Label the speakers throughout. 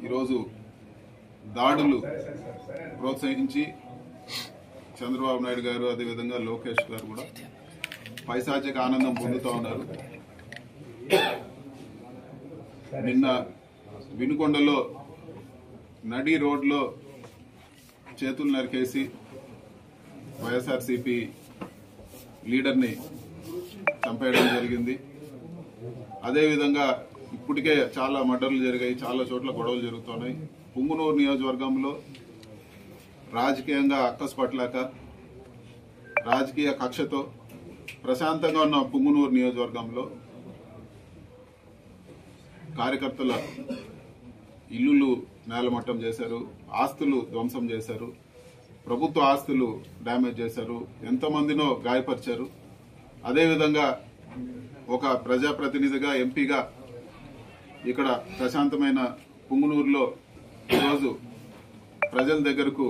Speaker 1: ఈరోజు దాడులు ప్రోత్సహించి చంద్రబాబు నాయుడు గారు అదేవిధంగా లోకేష్ గారు కూడా పైశాచిక ఆనందం పొందుతూ ఉన్నారు. నిన్న వినుకొండలో నడి రోడ్లో చేతులు నరికేసి వైఎస్ఆర్సీపీ లీడర్ని చంపేయడం జరిగింది. అదేవిధంగా ఇప్పటికే చాలా మర్డర్లు జరిగాయి, చాలా చోట్ల గొడవలు జరుగుతున్నాయి. పుంగునూరు నియోజకవర్గంలో రాజకీయంగా అక్కసు పట్టలేక రాజకీయ కక్షతో ప్రశాంతంగా ఉన్న పుంగునూరు నియోజకవర్గంలో కార్యకర్తల ఇల్లులు నేలమట్టం చేశారు, ఆస్తులు ధ్వంసం చేశారు, ప్రభుత్వ ఆస్తులు డ్యామేజ్ చేశారు, ఎంతమందినో గాయపరిచారు. అదేవిధంగా ఒక ప్రజాప్రతినిధిగా ఎంపీగా ఇక్కడ ప్రశాంతమైన పుంగునూరులో ఈరోజు ప్రజల దగ్గరకు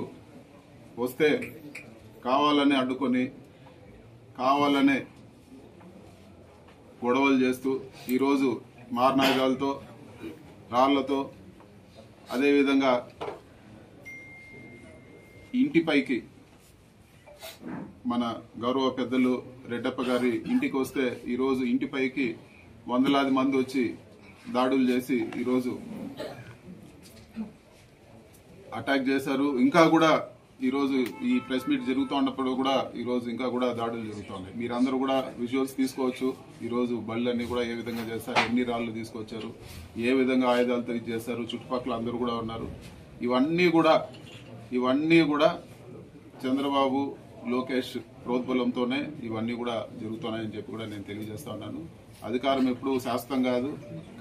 Speaker 1: వస్తే కావాలని అడ్డుకొని కావాలనే గొడవలు చేస్తూ ఈరోజు మారణాయుధాలతో రాళ్లతో అదేవిధంగా ఇంటిపైకి మన గౌరవ పెద్దలు రెడ్డప్ప గారి ఇంటికి వస్తే ఈరోజు ఇంటిపైకి వందలాది మంది వచ్చి దాడులు చేసి ఈరోజు అటాక్ చేశారు. ఇంకా కూడా ఈరోజు ఈ ప్రెస్ మీట్ జరుగుతూ ఉన్నప్పుడు కూడా ఈరోజు ఇంకా కూడా దాడులు జరుగుతున్నాయి. మీరందరూ కూడా విజువల్స్ తీసుకోవచ్చు. ఈరోజు బళ్ళన్నీ కూడా ఏ విధంగా చేశారు, ఎన్ని రాళ్లు తీసుకొచ్చారు, ఏ విధంగా ఆయుధాలతో ఇది చేశారు, చుట్టుపక్కల అందరూ కూడా ఉన్నారు. ఇవన్నీ కూడా చంద్రబాబు లోకేష్ ప్రోద్బలంతోనే ఇవన్నీ కూడా జరుగుతున్నాయని చెప్పి కూడా నేను తెలియజేస్తా ఉన్నాను. అధికారం ఎప్పుడు శాశ్వతం కాదు,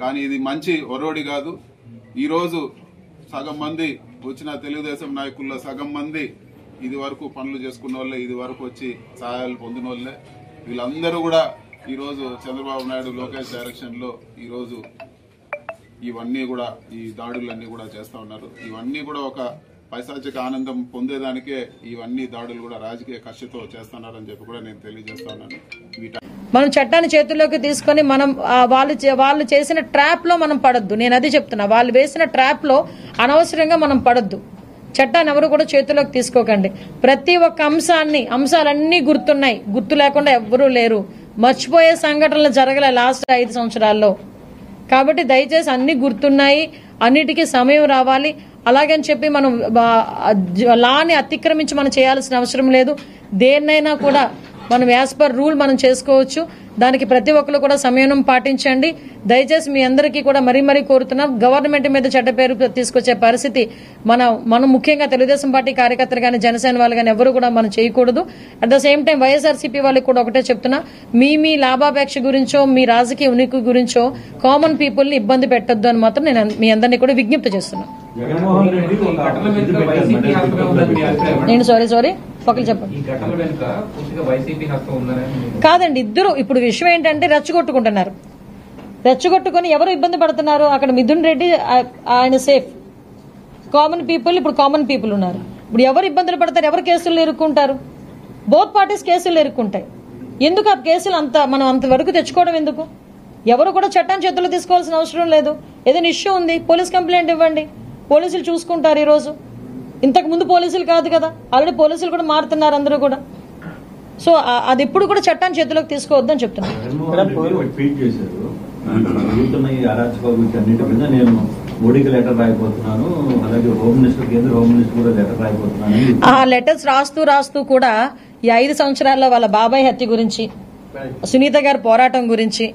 Speaker 1: కానీ ఇది మంచి ఒరోడి కాదు. ఈరోజు సగం మంది వచ్చిన తెలుగుదేశం నాయకుల్లో సగం మంది ఇది వరకు పనులు చేసుకున్న వాళ్ళే, ఇది వరకు వచ్చి సహాయాలు పొందిన వాళ్ళే. వీళ్ళందరూ కూడా ఈరోజు చంద్రబాబు నాయుడు లోకేష్ డైరెక్షన్ లో ఈరోజు ఇవన్నీ కూడా ఈ దాడులన్నీ కూడా చేస్తా ఉన్నారు. ఇవన్నీ కూడా ఒక పైశాచిక ఆనందం పొందేదానికే ఇవన్నీ దాడులు కూడా రాజకీయ కక్షతో చేస్తున్నారని చెప్పి కూడా నేను తెలియజేస్తా ఉన్నాను.
Speaker 2: మనం చట్టాన్ని చేతుల్లోకి తీసుకొని మనం వాళ్ళు చేసిన ట్రాప్ లో మనం పడొద్దు. నేను అది చెప్తున్నా, వాళ్ళు వేసిన ట్రాప్ లో అనవసరంగా మనం పడొద్దు. చట్టాన్ని ఎవరు కూడా చేతుల్లోకి తీసుకోకండి. ప్రతి ఒక్క అంశాలన్నీ గుర్తున్నాయి, గుర్తు లేకుండా ఎవ్వరూ లేరు. మర్చిపోయే సంఘటనలు జరగలే లాస్ట్ 5 సంవత్సరాల్లో. కాబట్టి దయచేసి అన్ని గుర్తున్నాయి, అన్నిటికీ సమయం రావాలి. అలాగని చెప్పి మనం లాని అతిక్రమించి మనం చేయాల్సిన అవసరం లేదు. దేన్నైనా కూడా మనం యాజ్ పర్ రూల్ మనం చేసుకోవచ్చు. దానికి ప్రతి ఒక్కరు కూడా సంయమనం పాటించండి. దయచేసి మీ అందరికీ కూడా మరీ కోరుతున్నాం, గవర్నమెంట్ మీద చెడ్డ పేరు తీసుకొచ్చే పరిస్థితి మనం ముఖ్యంగా తెలుగుదేశం పార్టీ కార్యకర్తలు కానీ జనసేన వాళ్ళు కానీ ఎవరు కూడా మనం చేయకూడదు. At the same time YSRCP వాళ్ళకి కూడా ఒకటే చెప్తున్నా, మీ లాభాపేక్ష గురించో మీ రాజకీయ ఉనికి గురించో కామన్ పీపుల్ ని ఇబ్బంది పెట్టొద్దు అని మాత్రం నేను మీ అందరినీ కూడా విజ్ఞప్తి చేస్తున్నాను. నేను సారీ పక్కన చెప్పండి. కాదండి, ఇద్దరు ఇప్పుడు విషయం ఏంటంటే రెచ్చగొట్టుకుని ఎవరు ఇబ్బంది పడుతున్నారు? అక్కడ మిథున్ రెడ్డి ఆయన సేఫ్, కామన్ పీపుల్ ఉన్నారు. ఇప్పుడు ఎవరు ఇబ్బందులు పడతారు, ఎవరు కేసులు ఇరుక్కుంటారు? బోత్ పార్టీస్ కేసులు ఇరుక్కుంటాయి. ఎందుకు ఆ కేసులు మనం అంతవరకు తెచ్చుకోవడం ఎందుకు? ఎవరు కూడా చట్టాన్ని చేతుల్లో తీసుకోవాల్సిన అవసరం లేదు. ఏదైనా ఇష్యూ ఉంది, పోలీస్ కంప్లైంట్ ఇవ్వండి, పోలీసులు చూసుకుంటారు. ఈరోజు ఇంతకు ముందు పోలీసులు కాదు కదా, ఆల్రెడీ పోలీసులు కూడా మారుతున్నారు అందరూ కూడా. సో అది ఎప్పుడు కూడా చట్టాన్ని చేతిలోకి తీసుకోవద్దని చెప్తున్నారు. ఆ లెటర్స్ రాస్తూ కూడా ఈ 5 సంవత్సరాల్లో వాళ్ళ బాబాయ్ హత్య గురించి, సునీత గారి పోరాటం గురించి,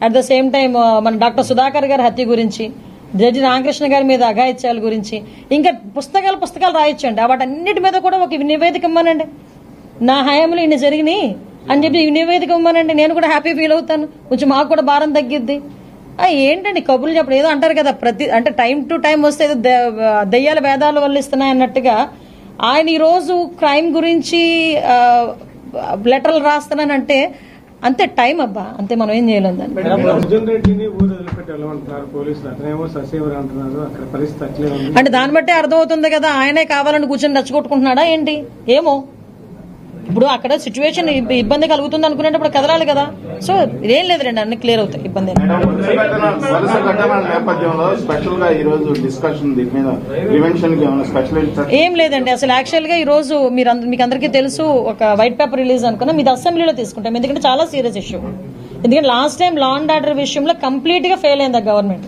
Speaker 2: అట్ ద సేమ్ టైం మన డాక్టర్ సుధాకర్ గారి హత్య గురించి, జడ్జి రామకృష్ణ గారి మీద అఘాయిత్యాల గురించి, ఇంకా పుస్తకాలు రాయొచ్చండి. వాటన్నిటి మీద కూడా ఒక నివేదిక ఇవ్వమనండి. నా హయాంలో ఇన్ని జరిగినాయి అని చెప్పి నివేదిక ఇవ్వమనండి. నేను కూడా హ్యాపీ ఫీల్ అవుతాను, కొంచెం మాకు కూడా భారం తగ్గిద్ది. ఏంటండి కబుర్లు చెప్పడం? ఏదో అంటారు కదా, అంటే టైం టు టైం వస్తే దయ్యాల వేదాలు వల్లిస్తున్నాయి అన్నట్టుగా ఆయన ఈరోజు క్రైమ్ గురించి లెటర్లు రాస్తున్నానంటే అంతే టైం అబ్బా, అంతే, మనం ఏం చేయలేం దాన్ని. అంటే దాన్ని బట్టి అర్థమవుతుంది కదా, ఆయనే కావాలని కూర్చొని రెచ్చగొట్టుకుంటున్నాడా ఏంటి? ఏమో ఇప్పుడు అక్కడ సిచ్యువేషన్ ఇబ్బంది కలుగుతుంది అనుకునేటప్పుడు కదలాలి కదా. సో ఇదేం లేదు రండి, అన్ని క్లియర్ అవుతాయి. ఇబ్బంది ఏం లేదండి. అసలు యాక్చువల్ గా ఈ రోజు మీకు అందరికీ తెలుసు, ఒక వైట్ పేపర్ రిలీజ్ అనుకున్నా, మీది అసెంబ్లీలో తీసుకుంటాం. ఎందుకంటే చాలా సీరియస్ ఇష్యూ. ఎందుకంటే last time law and order విషయంలో కంప్లీట్ గా ఫెయిల్ అయింది గవర్నమెంట్.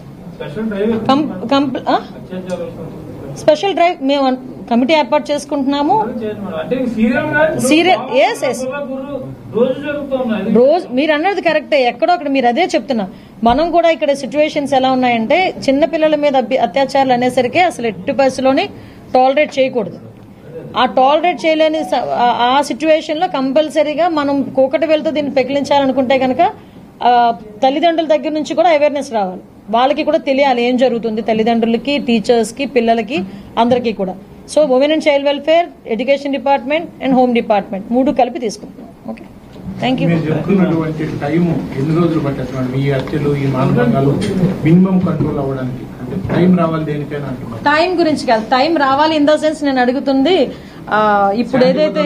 Speaker 2: స్పెషల్ డ్రైవ్ మేము కమిటీ ఏర్పాటు చేసుకుంటున్నాము. రోజు మీరు అన్నది కరెక్టే, ఎక్కడో అక్కడ మీరు అదే చెప్తున్నా. మనం కూడా ఇక్కడ సిచ్యువేషన్స్ ఎలా ఉన్నాయంటే, చిన్న పిల్లల మీద అత్యాచారాలు అనేసరికి అసలు ఎట్టి పరిస్థితిలోని టాలరేట్ చేయకూడదు. ఆ టాలరేట్ చేయలేని ఆ సిచ్యువేషన్ లో కంపల్సరీగా మనం కూకటి వెళ్తూ దీన్ని పెకిలించాలనుకుంటే కనుక తల్లిదండ్రుల దగ్గర నుంచి కూడా అవేర్నెస్ రావాలి. వాళ్ళకి కూడా తెలియాలి ఏం జరుగుతుంది, తల్లిదండ్రులకి, టీచర్స్ కి, పిల్లలకి, అందరికీ కూడా. So women and child welfare, education department and home department 3 కలిపి తీసుకుంటున్నాం. Okay, thank you.
Speaker 3: ఎన్ని రోజులు పట్టేస్తున్నాడు మీ హత్యలు, ఈ మానవంగాలు మినిమం కంట్రోల్ అవ్వడానికి? అంటే టైం రావాలి దేనికైనా?
Speaker 2: టైం గురించి కాదు, టైం రావాలి ఇన్ ద సెన్స్ నేను అడుగుతుంది ఇప్పుడు ఏదైతే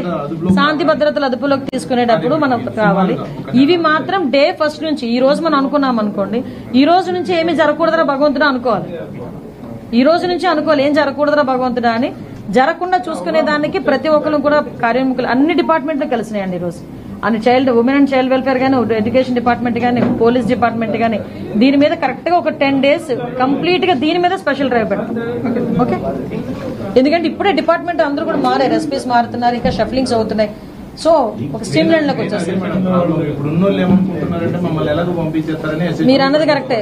Speaker 2: శాంతి భద్రతలు అదుపులోకి తీసుకునేటప్పుడు మనం కావాలి. ఇవి మాత్రం డే ఫస్ట్ నుంచి, ఈ రోజు మనం అనుకున్నాం అనుకోండి, ఈ రోజు నుంచి ఏమీ జరగకూడదురా భగవంతుడా అనుకోవాలి. ఈ రోజు నుంచి అనుకోవాలి ఏం జరగకూడదురా భగవంతుడా అని. జరగకుండా చూసుకునే దానికి ప్రతి ఒక్కరు కూడా కార్యముఖులు అన్ని డిపార్ట్మెంట్లు కలిసినాయండి ఈ రోజు. అన్ని ఉమెన్ అండ్ చైల్డ్ వెల్ఫేర్ గానీ, ఎడ్యుకేషన్ డిపార్ట్మెంట్ గానీ, పోలీస్ డిపార్ట్మెంట్ గానీ, దీని మీద కరెక్ట్ గా ఒక 10 days కంప్లీట్ గా దీని మీద స్పెషల్ డ్రైవ్ పెడతాం. ఓకే, ఎందుకంటే ఇప్పుడే డిపార్ట్మెంట్ అందరూ కూడా మారారు, ఎస్పీస్ మారుతున్నారు, ఇంకా షఫ్లింగ్స్ అవుతున్నాయి. సో ఒక స్ట్రీమ్ లైన్ లోకి వచ్చేస్తారు. మీరు అన్నది కరెక్టే.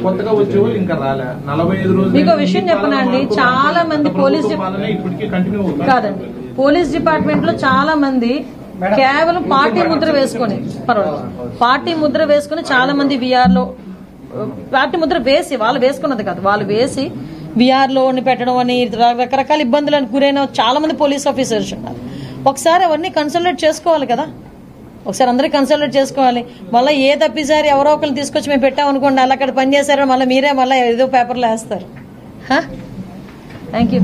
Speaker 3: కొత్తగా వచ్చేవాళ్ళు ఇంకా రాలే, 45 రోజులు.
Speaker 2: మీకు విషయం చెప్పనండి, చాలా మంది పోలీస్ కాదండి, పోలీస్ డిపార్ట్మెంట్ లో చాలా మంది కేవలం పార్టీ ముద్ర వేసుకుని, పార్టీ ముద్ర వేసుకుని చాలా మంది విఆర్ లో పార్టీ ముద్ర వేసి, వాళ్ళు వేసుకున్నది కాదు, వాళ్ళు వేసి విఆర్ లో పెట్టడం అని రకరకాల ఇబ్బందులను గురైన చాలా మంది పోలీస్ ఆఫీసర్స్ ఉన్నారు. ఒకసారి అవన్నీ కన్సల్టేట్ చేసుకోవాలి కదా, ఒకసారి అందరికి కన్సల్టేట్ చేసుకోవాలి. మళ్ళీ ఏ తప్పిసారి ఎవరో ఒకరిని తీసుకొచ్చి మేము పెట్టామనుకోండి, అలా అక్కడ పనిచేశారో మళ్ళీ మీరే మళ్ళీ ఏదో పేపర్లో వేస్తారు. Thank you.